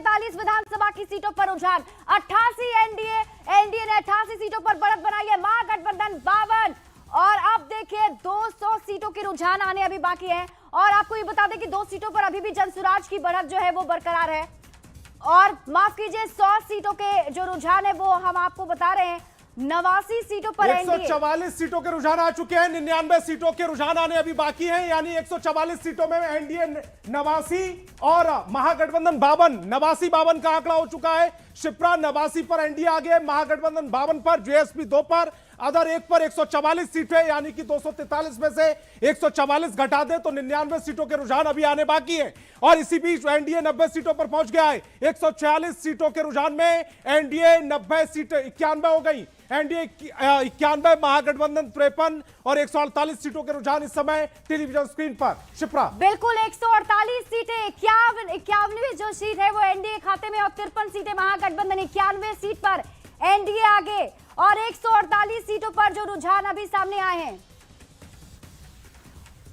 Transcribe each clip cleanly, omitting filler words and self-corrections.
143 विधानसभा की सीटों पर रुझान, 88 एनडीए ने 88 सीटों पर बढ़त बनाई है, महागठबंधन 52। और अब देखिए 200 सीटों के रुझान आने अभी बाकी हैं। और आपको ये बता दें कि 2 सीटों पर अभी भी जनसुराज की बढ़त जो है वो बरकरार है। और माफ कीजिए 100 सीटों के जो रुझान है वो हम आपको बता रहे हैं। 89 सीटों पर 144 सीटों के रुझान आ चुके हैं, 99 सीटों के रुझान आने अभी बाकी हैं। यानी 144 सीटों में एनडीए 89 और महागठबंधन 52, 89-52 का आंकड़ा हो चुका है। शिप्रा 89 पर एनडीए आगे, महागठबंधन 52 पर, जेएसपी 2 पर, अदर 1 पर। 144 सीटें यानी कि 243 में से 144 घटा दे तो 99 सीटों के रुझान अभी आने बाकी है। और इसी बीच एनडीए 90 सीटों पर पहुंच गया है। 146 सीटों के रुझान में एनडीए 90 सीटें 91 हो गई, एनडीए 91, महागठबंधन 53 और 148 सीटों के रुझान इस समय टेलीविजन स्क्रीन पर। शिप्रा बिल्कुल 148 सीटें, 51 जो सीट है वो एनडीए खाते में और 53 सीटें महागठबंधन, 91 सीट पर एनडीए आगे और 148 सीटों पर जो रुझान अभी सामने आए हैं।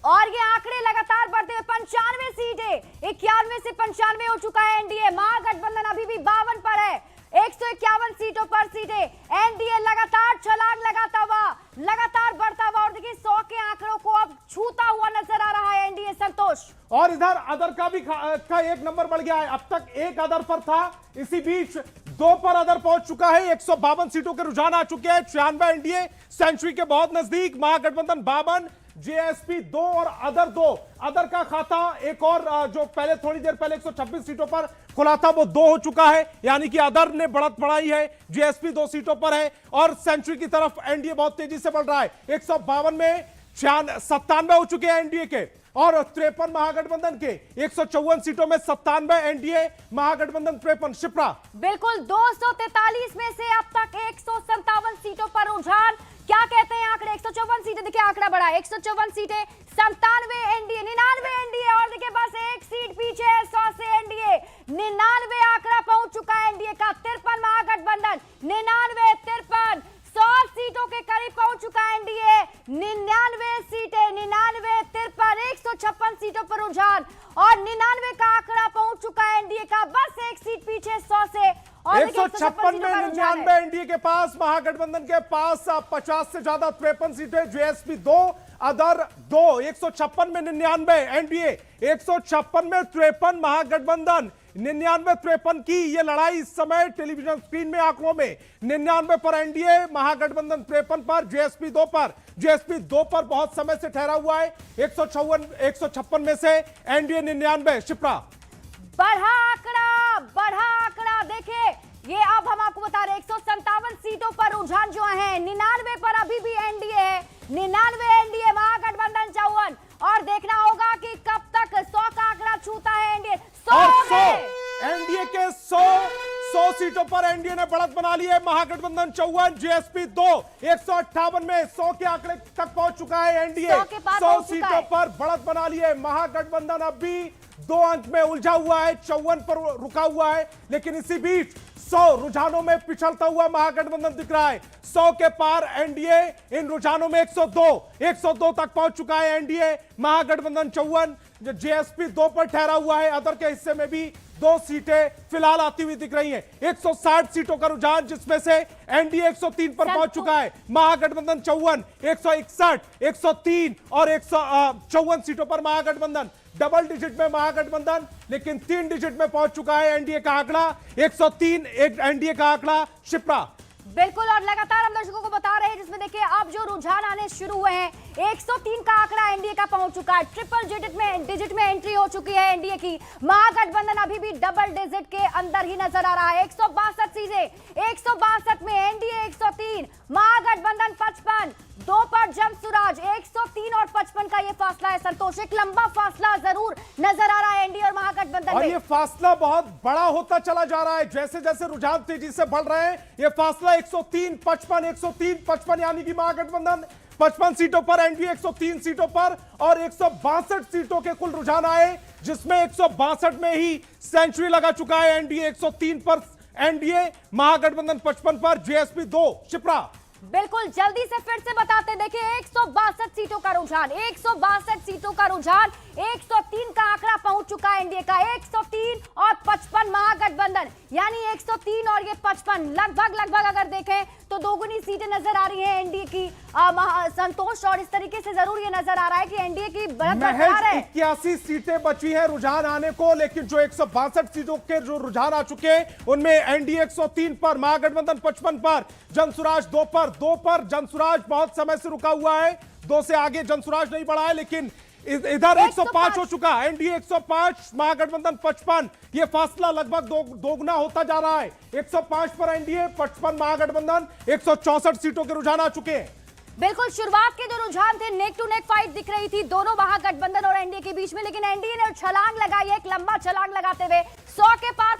और ये आंकड़े लगातार बढ़ते हुए 95 सीटें, 91 से 95 हो चुका है एनडीए, महागठबंधन अभी भी 52 पर है। 151 सीटों पर सीटें, एनडीए लगातार छलांग लगाता हुआ, लगातार बढ़ता हुआ और देखिए 100 के आंकड़ों को अब छूता हुआ नजर आ रहा है एनडीए। संतोष और इधर अदर का भी का 1 नंबर बढ़ गया है। अब तक 1 अदर पर था, इसी बीच 2 पर अदर पहुंच चुका है। 152 सीटों के रुझान आ चुके हैं। 96 एनडीए सेंचुरी के बहुत नजदीक, महागठबंधन 52, जेएसपी 2 और अदर 2। अदर का खाता एक और जो पहले थोड़ी देर पहले 126 सीटों पर खुला था वो 2 हो चुका है, यानी कि अदर ने बढ़त बढ़ाई है। जेएसपी 2 सीटों पर है और सेंचुरी की तरफ एनडीए बहुत तेजी से बढ़ रहा है। 152 में 97 हो चुके हैं एनडीए के और 53 महागठबंधन के। 154 सीटों में 97 एनडीए, महागठबंधन 53। शिप्रा बिल्कुल 243 में से अब तक 157 सीटों पर रुझान। क्या कहते हैं आंकड़े? 154 सीटें, देखिए आंकड़ा बढ़ा, 154 सीटें, 97 एनडीए, 99 एनडीए और देखिए बस 1 सीट पीछे है 100 से एनडीए। 99 आंकड़ा पहुंच चुका है एनडीए का। 53 महागठबंधन, 99, 53, 100 सीटों के करीब पहुंच चुका है एनडीए। 99 सीटें, 99, 53, 156 सीटों पर रुझान और 99 का आंकड़ा पहुंच चुका है एनडीए का, बस 1 सीट पीछे 100 से। 156 में 99 एनडीए के पास, महागठबंधन के पास 50 से ज्यादा 53 सीटें, जेएसपी 2, अदर 2। 156 में 99 एनडीए, 156 में 53 महागठबंधन। 99-53 की ये लड़ाई इस समय टेलीविजन स्क्रीन में आंकड़ों में। 99 पर एनडीए, महागठबंधन 53 पर, जेएसपी 2 पर। जेएसपी 2 पर बहुत समय से ठहरा हुआ है। 156 में से एनडीए 99। शिप्रा बढ़ा आंकड़ा देखिए, ये अब हम आपको बता रहे हैं 157 सीटों पर रुझान जो है, 99 पर अभी भी एनडीए है, 99 एनडीए, महागठबंधन 54। और देखना होगा कि कब तक 100 का आंकड़ा छूता है एनडीए। 100 एनडीए के 100 सीटों पर एनडीए ने बढ़त बना ली है। महागठबंधन 54, जेएसपी 2। 158 में 100 के आंकड़े तक पहुंच चुका है एनडीए। 100 सीटों पर बढ़त बना ली है। महागठबंधन अब भी 2 अंक में उलझा हुआ है, 54 पर रुका हुआ है। लेकिन इसी बीच 100 रुझानों में पिछड़ता हुआ महागठबंधन दिख रहा है। 100 के पार एनडीए, इन रुझानों में 102 तक पहुंच चुका है एनडीए। महागठबंधन 54, जेएसपी 2 पर ठहरा हुआ है। अदर के हिस्से में भी 2 सीटें फिलहाल आती हुई दिख रही हैं। 160 सीटों का रुझान, जिसमें से एनडीए 103 पर पहुंच चुका है। महागठबंधन 54, 161, 103 और 154 सीटों पर महागठबंधन। डबल डिजिट में महागठबंधन, लेकिन 3 डिजिट में पहुंच चुका है एनडीए का आंकड़ा। 103 एक एनडीए का आंकड़ा। शिप्रा बिल्कुल, और लगातार हम दर्शकों को बता रहे हैं, जिसमें देखिए अब जो रुझान आने शुरू हुए हैं, 103 का आंकड़ा एनडीए का पहुंच चुका है। ट्रिपल डिजिट में एंट्री हो चुकी है एनडीए की। महागठबंधन अभी भी डबल डिजिट के अंदर ही नजर आ रहा है। 162 सीटें, 162 में एनडीए 103, महागठबंधन 55, 2 पर जनसुराज। 103 और 55 का ये फासला है संतोष, एक लंबा फासला जरूर नजर आ रहा है एनडीए और महागठबंधन और में। ये फासला बहुत बड़ा होता चला जा रहा है। जैसे जैसे रुझान तेजी से बढ़ रहे हैं, ये फासला 103, 55, 103, 55, यानी कि महागठबंधन 55 सीटों पर, एनडीए 103 सीटों पर और 162 सीटों के कुल रुझान आए, जिसमें 162 में ही सेंचुरी लगा चुका है एनडीए। 103 पर एनडीए, महागठबंधन 55 पर, जेएसपी 2। शिप्रा बिल्कुल जल्दी से फिर से बताते, देखिए 162 सीटों का रुझान, 162 सीटों का रुझान, 103 का आंकड़ा पहुंच चुका है एनडीए का, 103 और 55 महागठबंधन 55, यानी 103 और ये 55, लगभग अगर देखें तो दोगुनी सीटें नजर आ रही हैं एनडीए की। संतोष, और इस तरीके से जरूर ये नजर आ रहा है कि एनडीए की बढ़त बरकरार है। 81 सीटें बची हैं रुझान आने को, लेकिन जो 162 सीटों के जो रुझान आ चुके हैं उनमें एनडीए 103 पर, महागठबंधन 55 पर, जनसुराज 2 पर। जनसुराज बहुत समय से रुका हुआ है, 2 से आगे जनसुराज नहीं बढ़ा है, लेकिन इधर 105 हो चुका, एनडीए 105, महागठबंधन 55। ये फासला लगभग दोगुना होता जा रहा है। 105 पर एनडीए, 55 महागठबंधन, 164 सीटों के रुझान आ चुके हैं। बिल्कुल, शुरुआत के जो रुझान थे, नेक टू नेक फाइट दिख रही थी दोनों महागठबंधन और एनडीए के बीच में, लेकिन एनडीए ने छलांग लगाई है, एक लंबा छलांग लगाते हुए 100 के पार